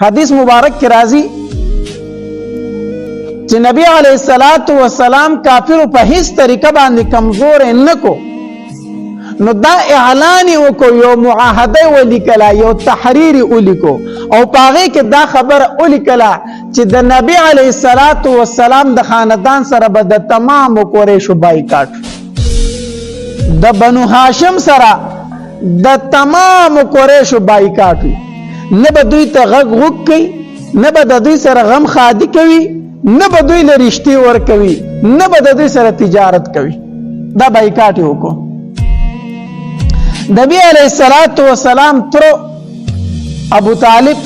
حدیث مبارک کی راضی چې نبی علیہ الصلوۃ والسلام کافر په هیڅ طریقه باندې کمزور نه کو نو دا اعلان وکړو یو معاهده ولیکلا یو تحریر ولیکو او پاغه کې دا خبر ولیکلا چې د نبی علیہ الصلوۃ والسلام د خاندان سره به د تمام قریشو بایکاټ د بنو هاشم سره د تمام قریشو بایکاټ نه به دوی ته غږ وکړي نه به د دوی سره غم خادي کوي نه به دوی له رښتې ور کوي نه به د دوی سره تجارت کوي دا بایکاټ وکړو نبی علیہ الصلوۃ والسلام تر ابو طالب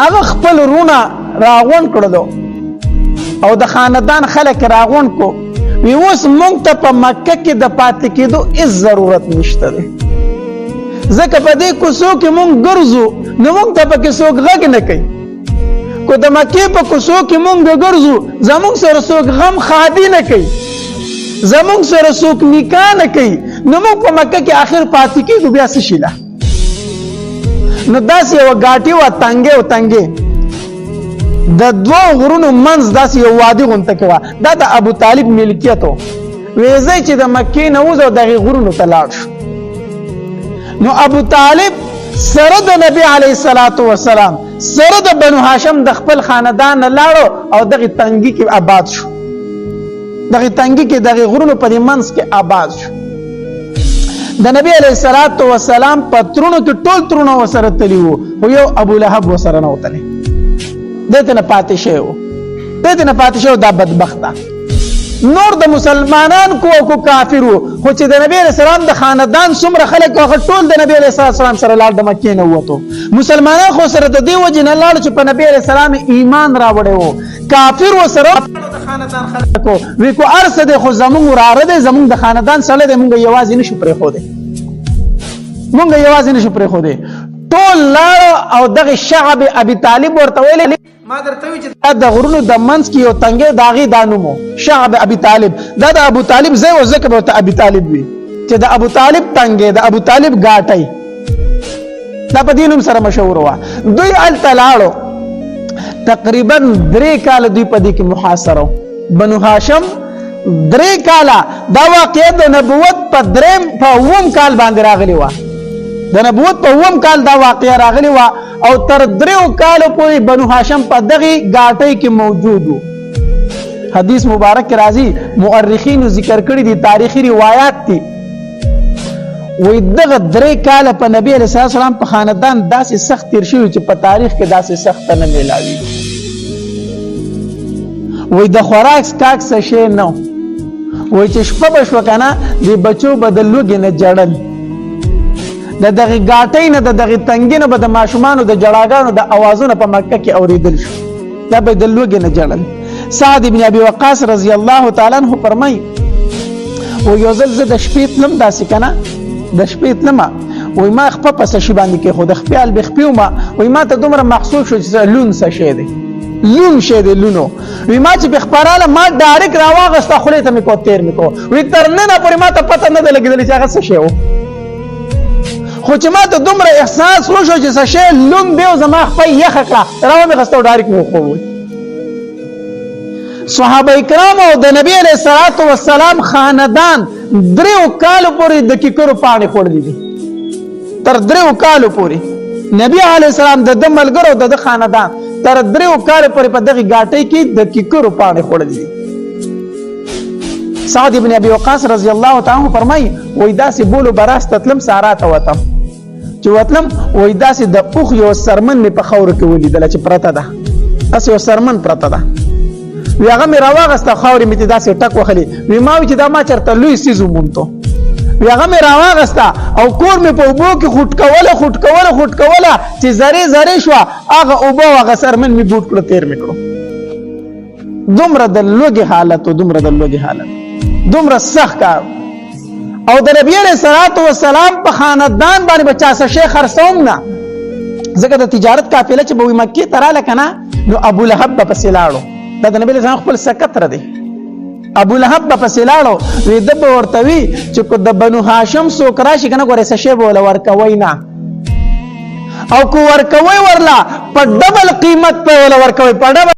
هغه خپل رونه راغون کړلو او د خاندان خلک راغون کو وی اوس مونږ ته په مکه کې د پاتې کېدو هیڅ ضرورت نشته دی ځکه په دې کوڅو کې مونږ ګرځو نو مونږ ته پکې څوک غږ نه کوي کو د مکې په کوڅو کې مونږ ګرځو زمونږ سره څوک غم خادي نه کوي زمونږ سره څوک نکاح نه کوي نو موږ په مکه کې آخر پاتې کېږو بیا څه شي ده نو داسې یوه ګاټي وه تنګې او تنګې د دوو غرونو منځ داسې یو وادي غونته کې وه دا د ابو طالب ملکیت و ویځی چې د مکې نه وځو دغې غرونو ته لاړ شو نو ابو طالب سره د نبی علیه الصلوۃ والسلام سره د بنو هاشم د خپل خاندان نه لاړو او دغې تنګي کې آباد شو دغه تنګي کې دغه غرونو په منځ کې آباد شو د نبی علیہ الصلوۃ والسلام پترونو کې ټول ترونه وسره تلی وو او یو ابو لهب وسره نه وتلی دته نه پاتې شو دا بدبخته نور د مسلمانان کو کافر وو خو چې د نبی علیہ السلام د خاندان څومره خلک هغه ټول د نبی علیہ السلام سره لاړ د مکې نه ووتو مسلمانان خو سره د دې وجې نه لاړ چې په نبی علیہ السلام ایمان راوړی وو کافر وسره د خاندان خلکو وی کو ارسد خو زمونږ وراره دی زمونږ د خاندان سره دی مونږ یوازې نشو پرې خو دی ټول لاړو او دغه شعب ابي طالب ورته ویل ما درته وی چې د غرونو د منځ کې یو تنګې داغي دانومو شعب ابي طالب دا د ابو طالب زوی او زکه ورته ابي طالب وی چې د ابو طالب تنګې د ابو طالب غاټي دا په دینم سره مشهور و دوی ال تلاړو تقریبا 3 کال دوی په دې کې محاصره بنو هاشم 3 کال دا واقعه د نبوت په 9 کال باندې راغلی و د نبوت په 9 کال دا واقعه راغلی و او تر 3 کال پورې بنو هاشم په دغه غاټي کې موجود و حدیث مبارک راځي مؤرخین ذکر کړی دي تاریخي روایت دي وې دغه 3 کال په نبی علیہ السلام په خاندان داسې سخت تیر شوی چې په تاریخ کې داسې سخت نه ملاوي وې د خوراک سکاک څه شي نه وې چې شپه بشو کنه د بچو بدلوګ نه جړل د دغه غاټۍ نه د دغه تنګینه به د ماشومانو د جړاګانو د اوازونو په مکه کې اوریدل شو دا بدلوګ نه جړل سعد ابن ابي وقاص رضی الله تعالی عنہ فرمای او یو ځل زه د شپې تلم داسې کنه د شپې تلم وای ما خپه پس شي باندې کې خو د خپل بخپیو ما وای ما ته دومره محسوس شو چې لون څه شه دی لونو وی ما چې بخبراله ما ډایرک راواغسته خولې ته مې کو تیر مې کو وی تر نه پورې ما ته پته نه لګیدل چې هغه څه شی و خو چې ما ته دومره احساس وشو چې څه شی لون دی او زما خپل یخه کړه راو مې غسته ډایرک مې خو صحابه کرام او د نبی علیہ الصلوۃ والسلام خاندان 3 کال پورې د کیکرو پاڼې خوړلې دي تر 3 کال پورې نبی علیہ السلام د ملګرو د خاندان تر 3 کال پورې په دغه غاټۍ کې د کیکرو پاڼې خوړلې دي سعد ابن ابي وقاص رضی الله تعالی عنہ فرمایي وای داسې بولو براست تلم سارا ته وتم چې وتلم وای داسې د اوخ یو سرمن په خور کې ولیدل چې پرته ده اسې یو سرمن پرته ده وی هغه مې راواغسته خاورې مې داسې ټک وخلی وی ما وی چې دا ما چرته لوی سیزو مونته وی هغه مې راواغسته او کور مې په اوبو کې خوټکوله چې زری شو هغه اوبو هغه سرمن مې بوټ کړو تیر مې کړو دومره د لوګي حالت دومره سخت کار او د نبی علیہ الصلوۃ والسلام په خاندان باندې بچا څه شیخ خرڅوم نه ځکه د تجارت قافله چې به مکه تراله کنه نو ابو لهب په سلاړو دا د نبی له خپل سکتر دی ابو لهب په سلاړو وی د ورتوي چې کو د بنو هاشم سو کراشي کنه ګوره څه شی بوله ورکوي نه او کو ورکوي ورلا په ډبل قیمت په ول ورکوي په ډبل